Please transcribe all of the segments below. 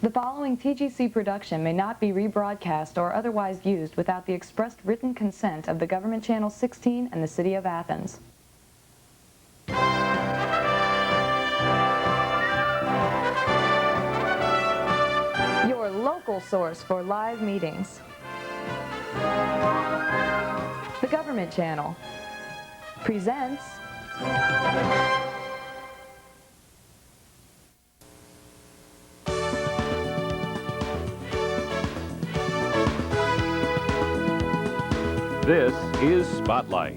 The following TGC production may not be rebroadcast or otherwise used without the expressed written consent of the Government Channel 16 and the City of Athens. Your local source for live meetings. The Government Channel presents This is Spotlight.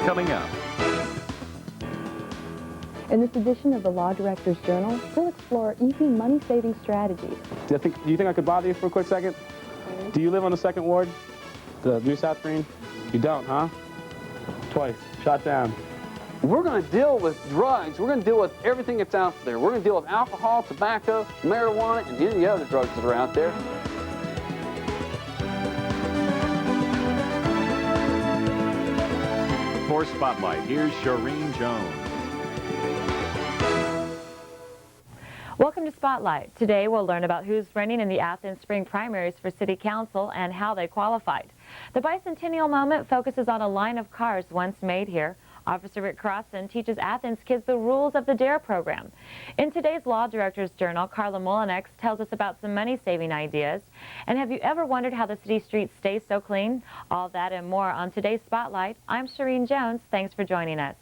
Coming up. In this edition of the Law Director's Journal, we'll explore easy money-saving strategies. Do you think I could bother you for a quick second? Do you live on the 2nd Ward? The New South Green? You don't, huh? Twice. Shot down. We're going to deal with drugs. We're going to deal with everything that's out there. We're going to deal with alcohol, tobacco, marijuana, and any other drugs that are out there. For Spotlight, here's Shireen Jones. Welcome to Spotlight. Today we'll learn about who's running in the Athens spring primaries for City Council and how they qualified. The bicentennial moment focuses on a line of cars once made here. Officer Rick Crossan teaches Athens kids the rules of the DARE program. In today's Law Director's Journal, Carla Molinex tells us about some money-saving ideas. And have you ever wondered how the city streets stay so clean? All that and more on today's Spotlight. I'm Shireen Jones. Thanks for joining us.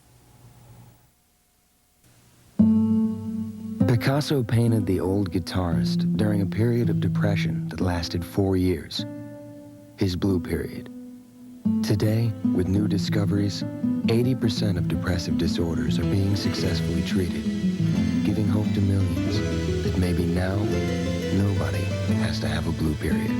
Picasso painted the old guitarist during a period of depression that lasted 4 years, his blue period. Today, with new discoveries, 80% of depressive disorders are being successfully treated, giving hope to millions that maybe now nobody has to have a blue period.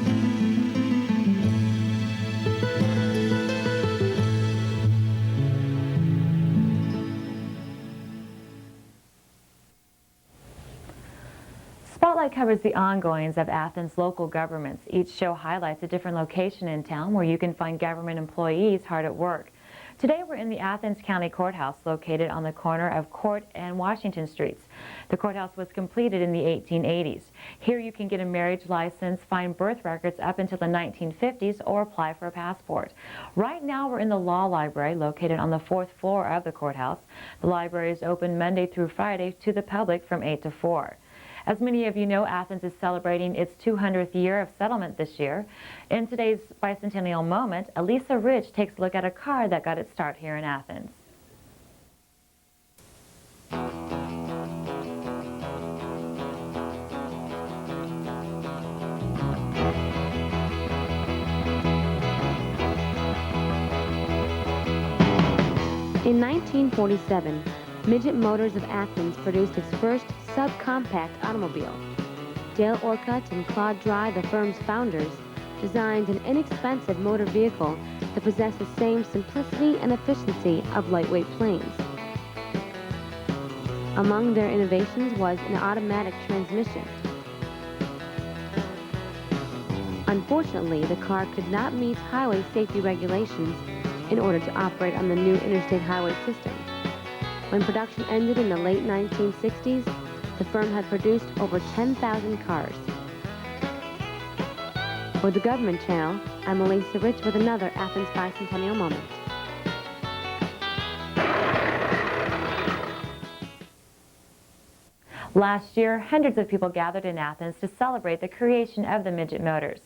Spotlight covers the ongoings of Athens local governments. Each show highlights a different location in town where you can find government employees hard at work. Today we're in the Athens County Courthouse located on the corner of Court and Washington Streets. The courthouse was completed in the 1880s. Here you can get a marriage license, find birth records up until the 1950s, or apply for a passport. Right now we're in the Law Library located on the 4th floor of the courthouse. The library is open Monday through Friday to the public from 8 to 4. As many of you know, Athens is celebrating its 200th year of settlement this year. In today's bicentennial moment, Elisa Rich takes a look at a car that got its start here in Athens. In 1947, Midget Motors of Athens produced its first subcompact automobile. Dale Orcutt and Claude Dry, the firm's founders, designed an inexpensive motor vehicle that possessed the same simplicity and efficiency of lightweight planes. Among their innovations was an automatic transmission. Unfortunately, the car could not meet highway safety regulations in order to operate on the new interstate highway system. When production ended in the late 1960s, the firm had produced over 10,000 cars. For the Government Channel, I'm Elisa Rich with another Athens bicentennial moment. Last year, hundreds of people gathered in Athens to celebrate the creation of the Midget Motors.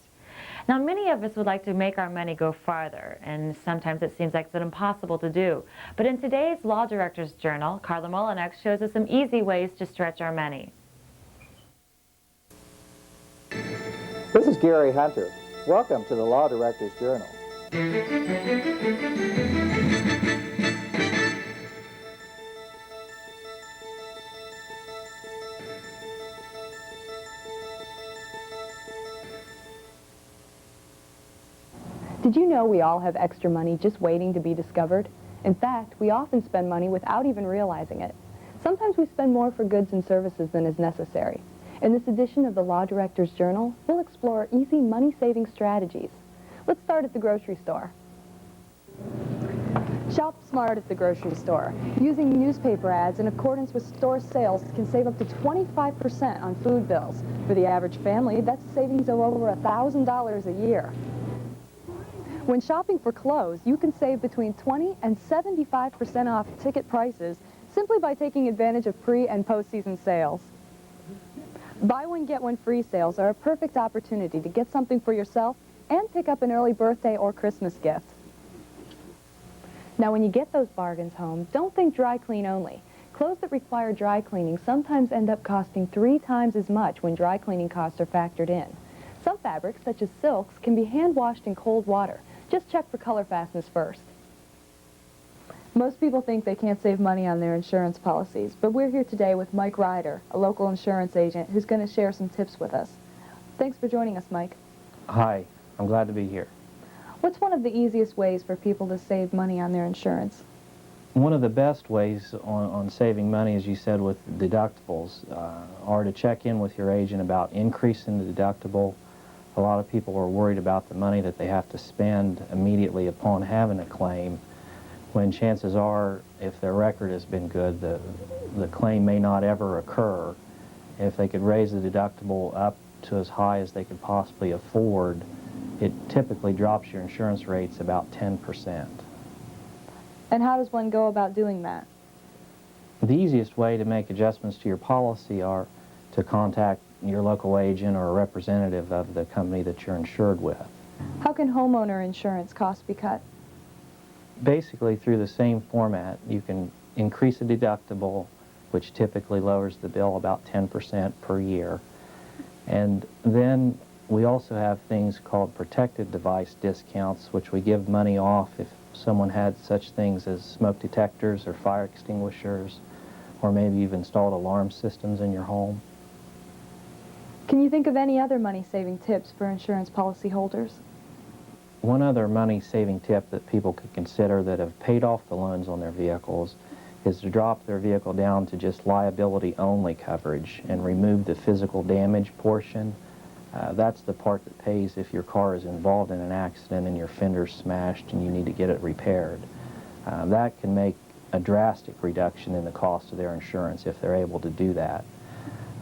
Now, many of us would like to make our money go farther, and sometimes it seems like it's impossible to do. But in today's Law Director's Journal, Carla Molinex shows us some easy ways to stretch our money. This is Gary Hunter. Welcome to the Law Director's Journal. Did you know we all have extra money just waiting to be discovered? In fact, we often spend money without even realizing it. Sometimes we spend more for goods and services than is necessary. In this edition of the Law Director's Journal, we'll explore easy money-saving strategies. Let's start at the grocery store. Shop smart at the grocery store. Using newspaper ads in accordance with store sales can save up to 25% on food bills. For the average family, that's a savings of over $1,000 a year. When shopping for clothes, you can save between 20 and 75% off ticket prices simply by taking advantage of pre- and post-season sales. Buy one, get one free sales are a perfect opportunity to get something for yourself and pick up an early birthday or Christmas gift. Now, when you get those bargains home, don't think dry clean only. Clothes that require dry cleaning sometimes end up costing 3 times as much when dry cleaning costs are factored in. Some fabrics, such as silks, can be hand-washed in cold water. Just check for color fastness first. Most people think they can't save money on their insurance policies, but we're here today with Mike Ryder, a local insurance agent who's going to share some tips with us. Thanks for joining us, Mike. Hi, I'm glad to be here. What's one of the easiest ways for people to save money on their insurance? One of the best ways on saving money, as you said, with deductibles, are to check in with your agent about increasing the deductible. A lot of people are worried about the money that they have to spend immediately upon having a claim, when chances are, if their record has been good, the claim may not ever occur. If they could raise the deductible up to as high as they could possibly afford, it typically drops your insurance rates about 10%. And how does one go about doing that? The easiest way to make adjustments to your policy are to contact your local agent or a representative of the company that you're insured with. How can homeowner insurance costs be cut? Basically, through the same format, you can increase the deductible, which typically lowers the bill about 10% per year. And then we also have things called protected device discounts, which we give money off if someone had such things as smoke detectors or fire extinguishers, or maybe you've installed alarm systems in your home. Can you think of any other money-saving tips for insurance policyholders? One other money-saving tip that people could consider that have paid off the loans on their vehicles is to drop their vehicle down to just liability-only coverage and remove the physical damage portion. That's the part that pays if your car is involved in an accident and your fender's smashed and you need to get it repaired. That can make a drastic reduction in the cost of their insurance if they're able to do that.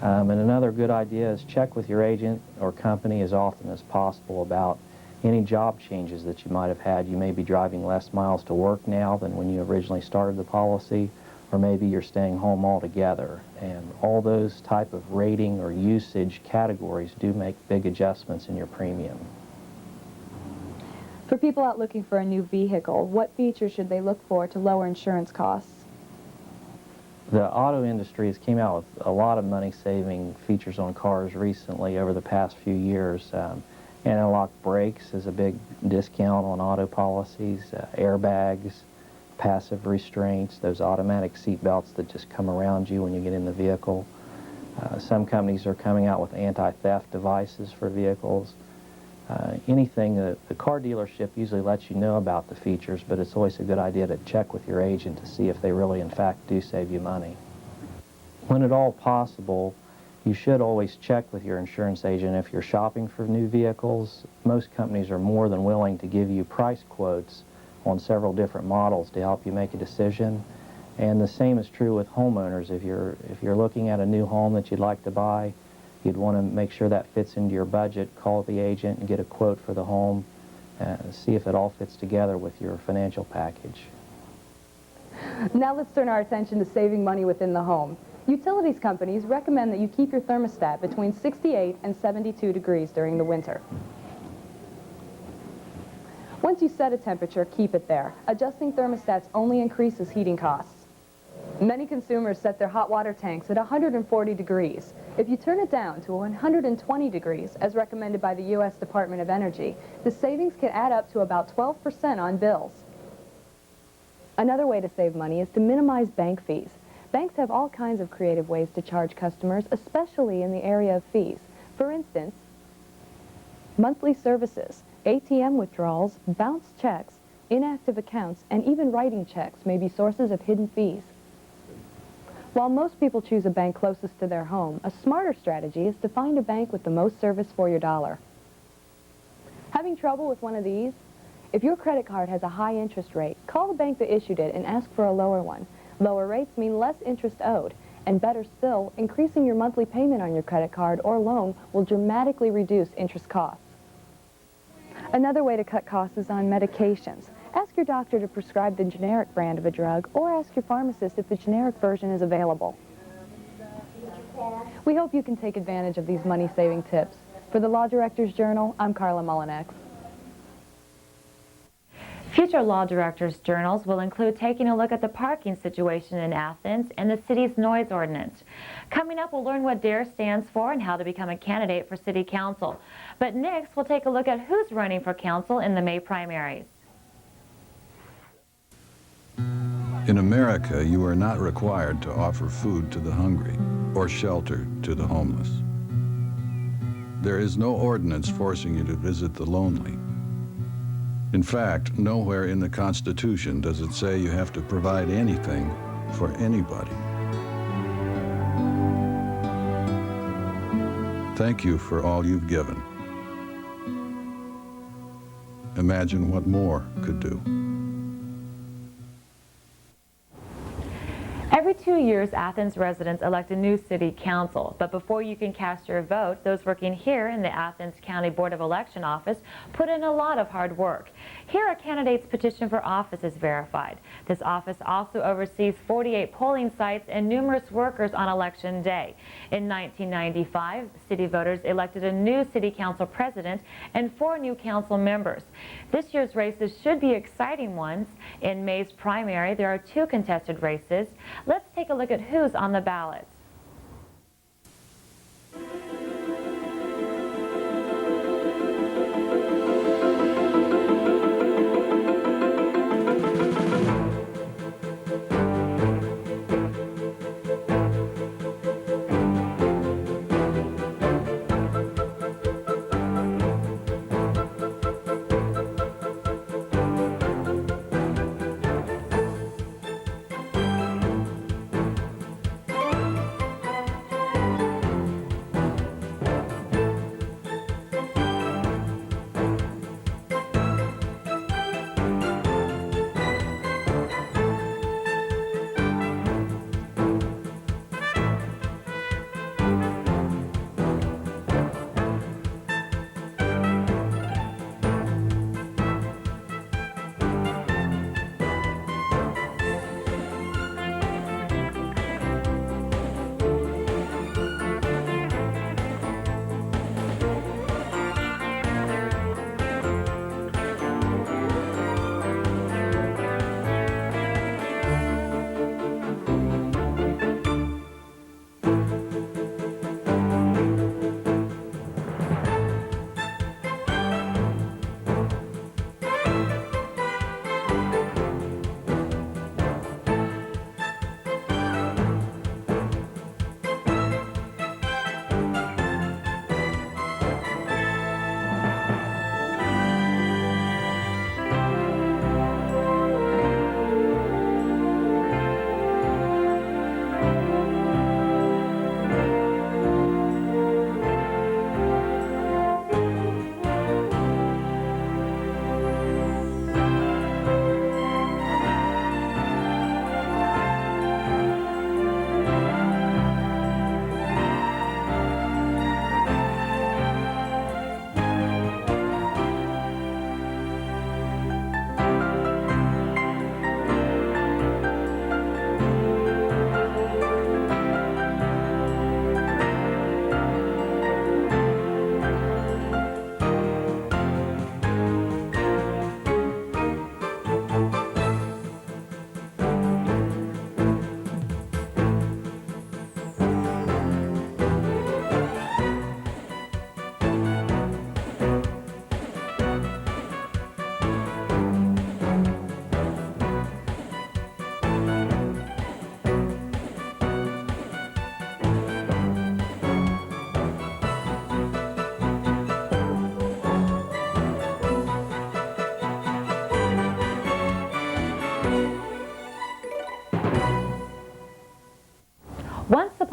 And another good idea is check with your agent or company as often as possible about any job changes that you might have had. You may be driving less miles to work now than when you originally started the policy, or maybe you're staying home altogether. And all those type of rating or usage categories do make big adjustments in your premium. For people out looking for a new vehicle, what features should they look for to lower insurance costs? The auto industry has came out with a lot of money-saving features on cars recently over the past few years. Anti-lock brakes is a big discount on auto policies, airbags, passive restraints, those automatic seat belts that just come around you when you get in the vehicle. Some companies are coming out with anti-theft devices for vehicles. Anything that the car dealership usually lets you know about the features, but it's always a good idea to check with your agent to see if they really in fact do save you money. When at all possible, you should always check with your insurance agent if you're shopping for new vehicles. Most companies are more than willing to give you price quotes on several different models to help you make a decision. And the same is true with homeowners. If you're looking at a new home that you'd like to buy, you'd want to make sure that fits into your budget, call the agent and get a quote for the home, see if it all fits together with your financial package. Now let's turn our attention to saving money within the home. Utilities companies recommend that you keep your thermostat between 68 and 72 degrees during the winter. Once you set a temperature, keep it there. Adjusting thermostats only increases heating costs. Many consumers set their hot water tanks at 140 degrees. If you turn it down to 120 degrees, as recommended by the U.S. Department of Energy, the savings can add up to about 12% on bills. Another way to save money is to minimize bank fees. Banks have all kinds of creative ways to charge customers, especially in the area of fees. For instance, monthly services, ATM withdrawals, bounced checks, inactive accounts, and even writing checks may be sources of hidden fees. While most people choose a bank closest to their home, a smarter strategy is to find a bank with the most service for your dollar. Having trouble with one of these? If your credit card has a high interest rate, call the bank that issued it and ask for a lower one. Lower rates mean less interest owed, and better still, increasing your monthly payment on your credit card or loan will dramatically reduce interest costs. Another way to cut costs is on medications. Ask your doctor to prescribe the generic brand of a drug, or ask your pharmacist if the generic version is available. We hope you can take advantage of these money-saving tips. For the Law Director's Journal, I'm Carla Mullinex. Future Law Directors' journals will include taking a look at the parking situation in Athens and the city's noise ordinance. Coming up, we'll learn what DARE stands for and how to become a candidate for City Council. But next, we'll take a look at who's running for council in the May primaries. In America, you are not required to offer food to the hungry or shelter to the homeless. There is no ordinance forcing you to visit the lonely. In fact, nowhere in the Constitution does it say you have to provide anything for anybody. Thank you for all you've given. Imagine what more could do. Every 2 years, Athens residents elect a new city council. But before you can cast your vote, those working here in the Athens County Board of Election office put in a lot of hard work. Here, a candidate's petition for office is verified. This office also oversees 48 polling sites and numerous workers on election day. In 1995, city voters elected a new city council president and 4 new council members. This year's races should be exciting ones. In May's primary, there are 2 contested races. Let's take a look at who's on the ballots.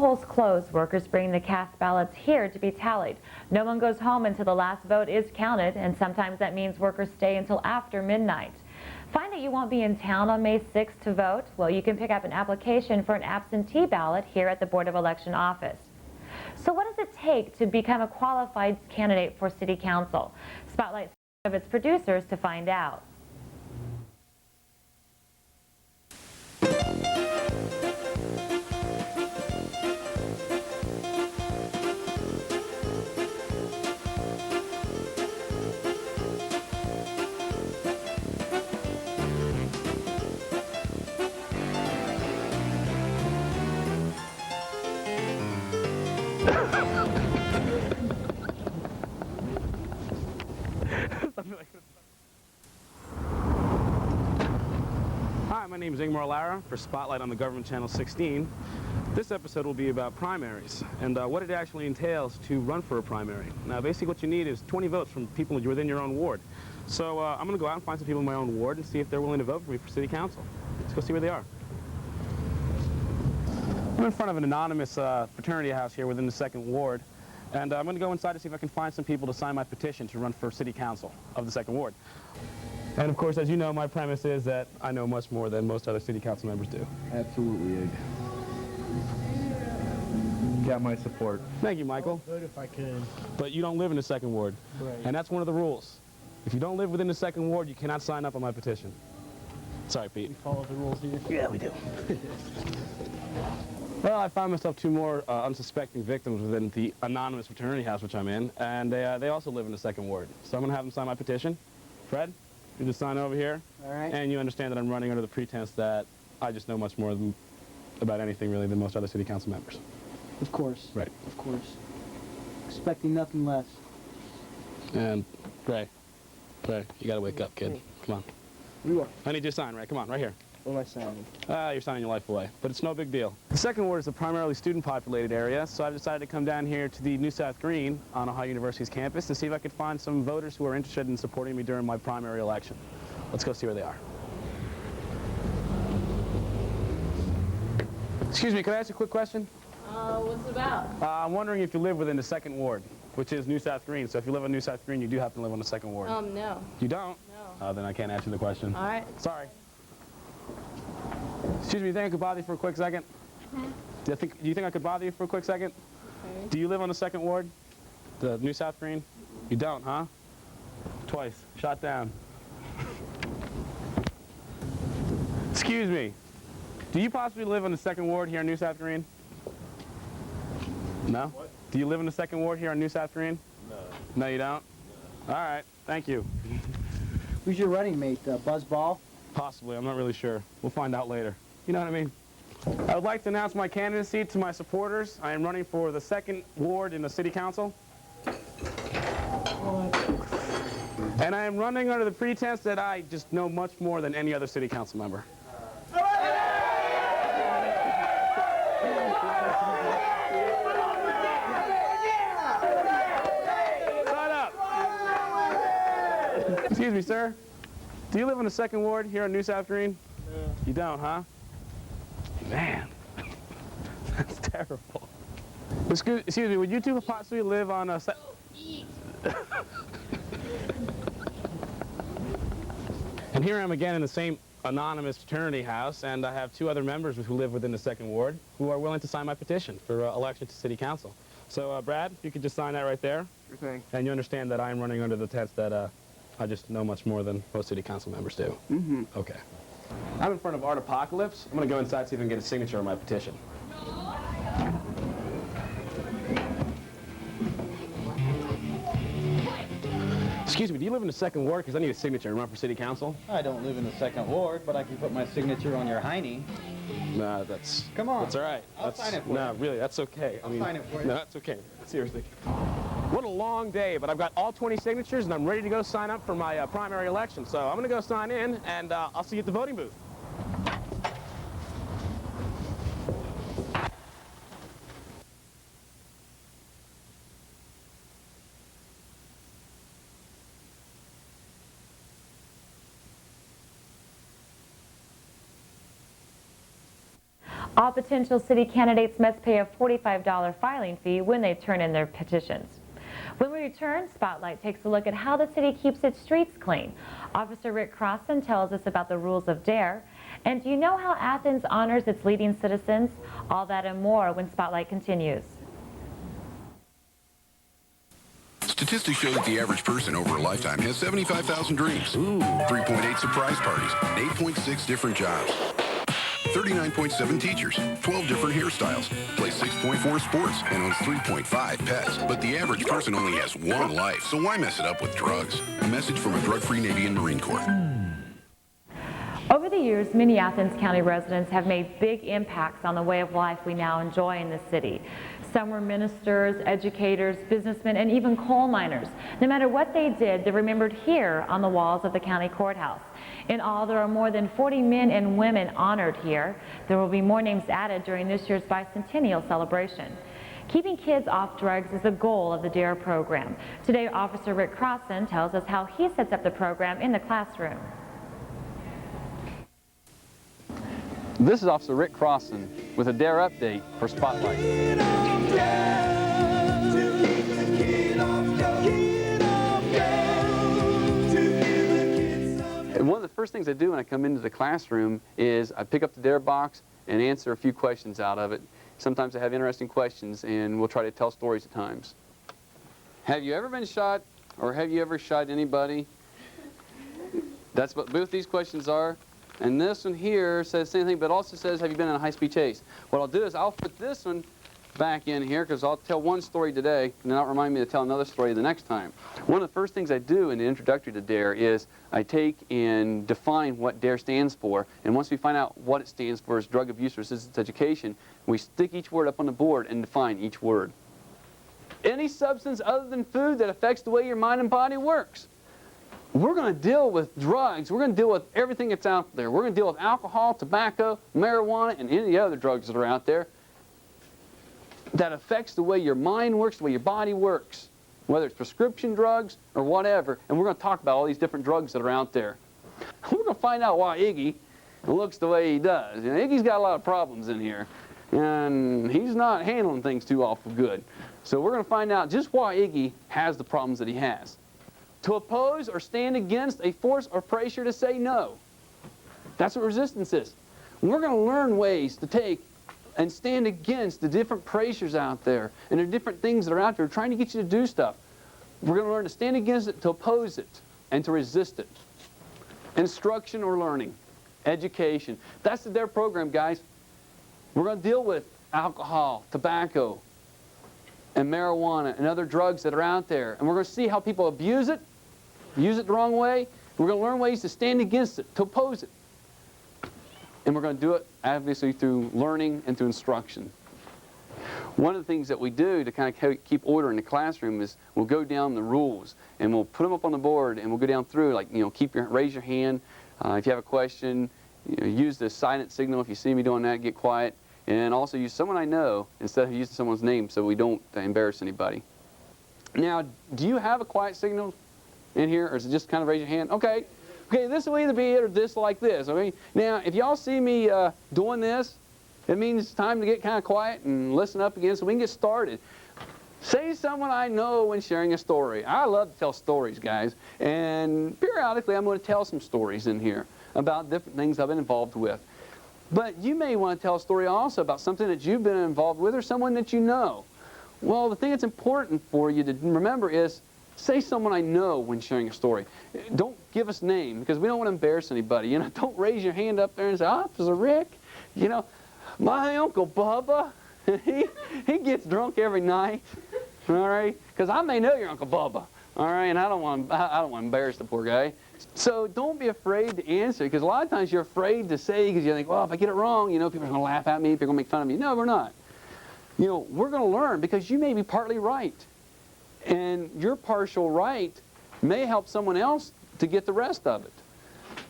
polls close, workers bring the cast ballots here to be tallied. No one goes home until the last vote is counted, and sometimes that means workers stay until after midnight. Find that you won't be in town on May 6th to vote? Well, you can pick up an application for an absentee ballot here at the Board of Election office. So what does it take to become a qualified candidate for City Council? Spotlight of its producers to find out. Hi, my name is Ingmar Lara for Spotlight on the Government Channel 16. This episode will be about primaries and what it actually entails to run for a primary. Now, basically what you need is 20 votes from people within your own ward. So I'm going to go out and find some people in my own ward and see if they're willing to vote for me for City Council. Let's go see where they are. I'm in front of an anonymous fraternity house here within the 2nd Ward, and I'm going to go inside to see if I can find some people to sign my petition to run for City Council of the 2nd Ward. And of course, as you know, my premise is that I know much more than most other City Council members do. Absolutely, Egg. Got my support. Thank you, Michael. Good if I could. But you don't live in the 2nd Ward, Right. and that's one of the rules. If you don't live within the 2nd Ward, you cannot sign up on my petition. Sorry, Pete. We follow the rules here? Yeah, we do. Well, I found myself 2 more unsuspecting victims within the anonymous fraternity house which I'm in, and they also live in the 2nd Ward. So I'm going to have them sign my petition. Fred, you just sign over here. All right. And you understand that I'm running under the pretense that I just know much more about anything really than most other City Council members. Of course. Right. Of course. Expecting nothing less. And Ray, you got to wake up, kid. Come on. We are. I need you to sign, Ray. Come on, right here. What am I signing? You're signing your life away, but it's no big deal. The 2nd Ward is a primarily student-populated area, so I've decided to come down here to the New South Green on Ohio University's campus to see if I could find some voters who are interested in supporting me during my primary election. Let's go see where they are. Excuse me, can I ask you a quick question? What's it about? I'm wondering if you live within the 2nd Ward, which is New South Green. So if you live on New South Green, you do have to live on the 2nd Ward. No. You don't? No. Then I can't answer the question. All right. Sorry. Excuse me, you think I could bother you for a quick second? Do you think I could bother you for a quick second? Okay. Do you live on the 2nd Ward? The New South Green? You don't, huh? Twice. Shot down. Excuse me. Do you possibly live on the 2nd Ward here in New South Green? No? What? Do you live in the 2nd Ward here on New South Green? No. No, you don't? No. All right. Thank you. Who's your running mate, Buzz Ball? Possibly. I'm not really sure. We'll find out later. You know what I mean? I would like to announce my candidacy to my supporters. I am running for the 2nd Ward in the City Council. And I am running under the pretense that I just know much more than any other City Council member. Shut up. Excuse me, sir. Do you live in the 2nd Ward here in New South Green? No. You don't, huh? Man, that's terrible. Excuse me, would you two possibly live on a... And here I am again in the same anonymous fraternity house, and I have 2 other members who live within the 2nd Ward who are willing to sign my petition for election to City Council. So, Brad, if you could just sign that right there. Sure thing. And you understand that I am running under the pretense that I just know much more than most City Council members do. Mm-hmm. Okay. I'm in front of Art Apocalypse. I'm going to go inside and see if I can get a signature on my petition. Excuse me, do you live in the 2nd Ward? Because I need a signature to run for City Council. I don't live in the 2nd Ward, but I can put my signature on your hiney. Nah, that's... Come on. That's all right. I'll sign it for you. No, really, that's okay. I'll sign it for you. No, that's okay. Seriously. What a long day, but I've got all 20 signatures, and I'm ready to go sign up for my primary election. So I'm going to go sign in, and I'll see you at the voting booth. All potential city candidates must pay a $45 filing fee when they turn in their petitions. When we return, Spotlight takes a look at how the city keeps its streets clean. Officer Rick Crossan tells us about the rules of DARE. And do you know how Athens honors its leading citizens? All that and more when Spotlight continues. Statistics show that the average person over a lifetime has 75,000 dreams, 3.8 surprise parties, 8.6 different jobs, 39.7 teachers, 12 different hairstyles, plays 6.4 sports, and owns 3.5 pets. But the average person only has one life, so why mess it up with drugs? A message from a drug-free Navy and Marine Corps. Over the years, many Athens County residents have made big impacts on the way of life we now enjoy in the city. Some were ministers, educators, businessmen, and even coal miners. No matter what they did, they're remembered here on the walls of the county courthouse. In all, there are more than 40 men and women honored here. There will be more names added during this year's bicentennial celebration. Keeping kids off drugs is the goal of the DARE program. Today, Officer Rick Crossan tells us how he sets up the program in the classroom. This is Officer Rick Crossan with a DARE update for Spotlight. And one of the first things I do when I come into the classroom is I pick up the DARE box and answer a few questions out of it. Sometimes I have interesting questions, and we'll try to tell stories at times. Have you ever been shot, or have you ever shot anybody? That's what both these questions are. And this one here says the same thing, but also says, have you been in a high-speed chase? What I'll do is I'll put this one back in here because I'll tell one story today, and then that'll remind me to tell another story the next time. One of the first things I do in the introductory to DARE is I take and define what DARE stands for, and once we find out what it stands for as drug abuse resistance education, we stick each word up on the board and define each word. Any substance other than food that affects the way your mind and body works. We're going to deal with drugs. We're going to deal with everything that's out there. We're going to deal with alcohol, tobacco, marijuana, and any other drugs that are out there that affects the way your mind works, the way your body works, whether it's prescription drugs or whatever. And we're going to talk about all these different drugs that are out there. We're going to find out why Iggy looks the way he does. You know, Iggy's got a lot of problems in here, and he's not handling things too awful good. So we're going to find out just why Iggy has the problems that he has. To oppose or stand against a force or pressure to say no. That's what resistance is. We're going to learn ways to take and stand against the different pressures out there and the different things that are out there trying to get you to do stuff. We're going to learn to stand against it, to oppose it, and to resist it. Instruction or learning. Education. That's the DARE program, guys. We're going to deal with alcohol, tobacco, and marijuana and other drugs that are out there. And we're going to see how people abuse it, use it the wrong way. We're going to learn ways to stand against it, to oppose it. And we're going to do it, obviously, through learning and through instruction. One of the things that we do to kind of keep order in the classroom is we'll go down the rules, and we'll put them up on the board, and we'll go down through, like, you know, raise your hand. If you have a question, you know, use the silent signal. If you see me doing that, get quiet. And also use someone I know instead of using someone's name so we don't embarrass anybody. Now, do you have a quiet signal in here, or is it just kind of raise your hand? Okay. Okay, this will either be it or this like this. Okay. Now, if y'all see me doing this, it means it's time to get kind of quiet and listen up again so we can get started. Say someone I know when sharing a story. I love to tell stories, guys. And periodically I'm going to tell some stories in here about different things I've been involved with. But you may want to tell a story also about something that you've been involved with or someone that you know. Well, the thing that's important for you to remember is say someone I know when sharing a story. Don't give us name because we don't want to embarrass anybody. You know, don't raise your hand up there and say, Officer Rick, you know, my Uncle Bubba, he gets drunk every night, all right? Because I may know your Uncle Bubba, all right? And I don't want to embarrass the poor guy. So don't be afraid to answer, because a lot of times you're afraid to say because you think, well, if I get it wrong, you know, people are going to laugh at me, people are going to make fun of me. No, we're not. You know, we're going to learn because you may be partly right. And your partial right may help someone else to get the rest of it.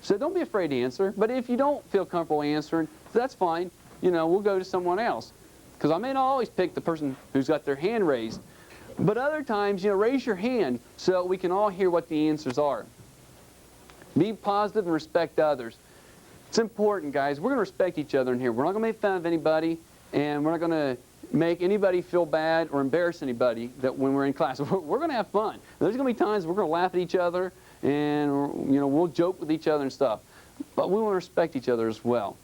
So don't be afraid to answer. But if you don't feel comfortable answering, that's fine. You know, we'll go to someone else. Because I may not always pick the person who's got their hand raised. But other times, you know, raise your hand so we can all hear what the answers are. Be positive and respect others. It's important, guys. We're going to respect each other in here. We're not going to make fun of anybody, and we're not going to make anybody feel bad or embarrass anybody that when we're in class. We're going to have fun. There's going to be times we're going to laugh at each other, and we'll joke with each other and stuff. But we want to respect each other as well.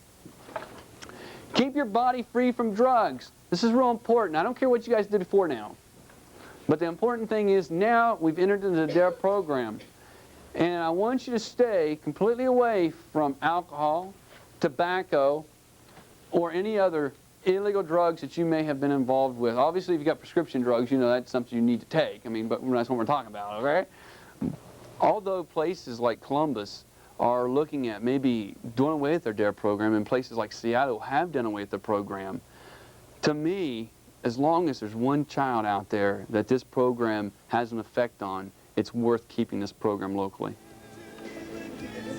Keep your body free from drugs. This is real important. I don't care what you guys did before now. But the important thing is now we've entered into the DARE program. And I want you to stay completely away from alcohol, tobacco, or any other illegal drugs that you may have been involved with. Obviously, if you've got prescription drugs, you know that's something you need to take. I mean, but that's what we're talking about, okay? Although places like Columbus are looking at maybe doing away with their DARE program, and places like Seattle have done away with their program, to me, as long as there's one child out there that this program has an effect on, it's worth keeping this program locally.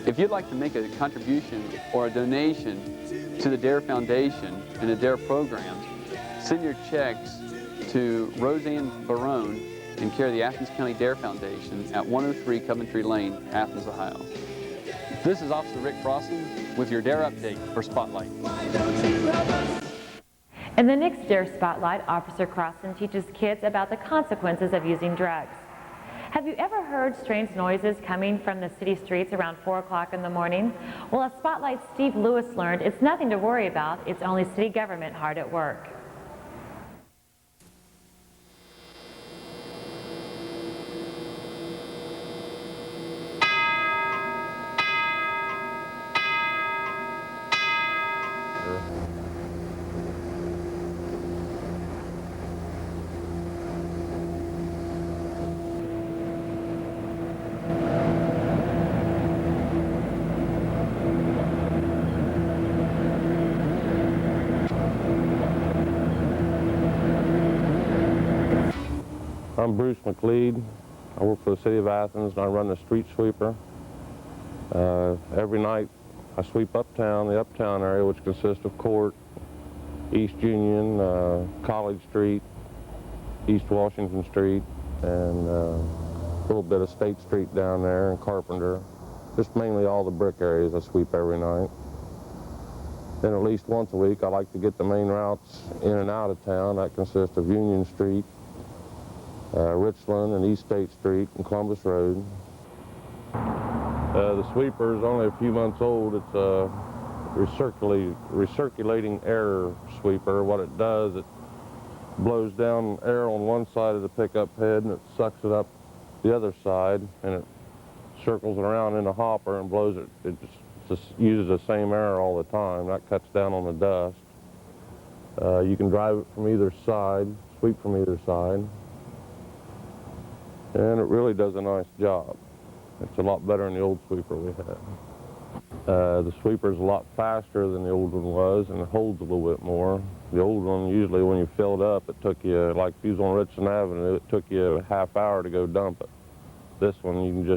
If you'd like to make a contribution or a donation to the DARE Foundation and the DARE program, send your checks to Roseanne Barone in care of the Athens County DARE Foundation at 103 Coventry Lane, Athens, Ohio. This is Officer Rick Frosson with your DARE update for Spotlight. In the next DARE Spotlight, Officer Crossan teaches kids about the consequences of using drugs. Have you ever heard strange noises coming from the city streets around 4 o'clock in the morning? Well, a Spotlight Steve Lewis learned it's nothing to worry about. It's only city government hard at work. I'm Bruce McLeod. I work for the City of Athens and I run the street sweeper. Every night I sweep uptown, the uptown area, which consists of Court, East Union, College Street, East Washington Street, and a little bit of State Street down there and Carpenter. Just mainly all the brick areas I sweep every night. Then at least once a week I like to get the main routes in and out of town. That consists of Union Street, Richland and East State Street and Columbus Road. The sweeper is only a few months old. It's a recirculating air sweeper. What it does, it blows down air on one side of the pickup head and it sucks it up the other side, and it circles it around in the hopper and blows it. It just uses the same air all the time. That cuts down on the dust. You can drive it from either side, sweep from either side. And it really does a nice job. It's a lot better than the old sweeper we had. The sweeper is a lot faster than the old one was, and it holds a little bit more. The old one, usually when you filled up, it took you, like if you was on Richland Avenue, it took you a half hour to go dump it. This one,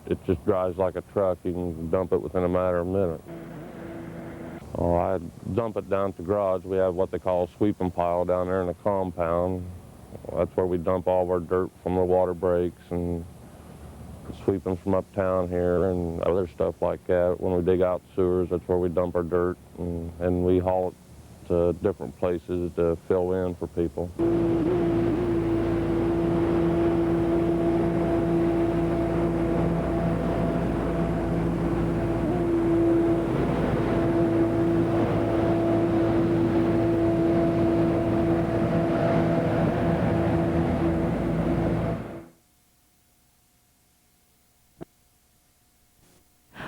it just drives like a truck. You can dump it within a matter of minutes. Oh, I dump it down to garage. We have what they call a sweeping pile down there in the compound. That's where we dump all of our dirt from the water breaks and sweeping from uptown here and other stuff like that. When we dig out sewers, that's where we dump our dirt, and we haul it to different places to fill in for people.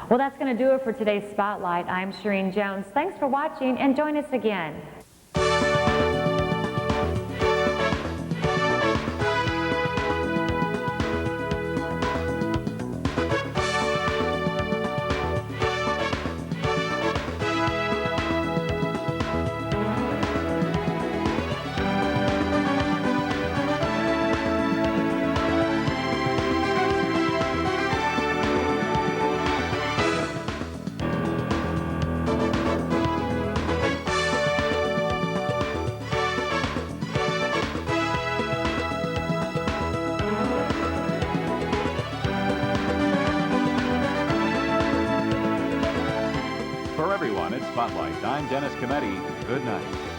Well, that's going to do it for today's Spotlight. I'm Shireen Jones. Thanks for watching, and join us again. Spotlight. I'm Dennis Cometti. Good night.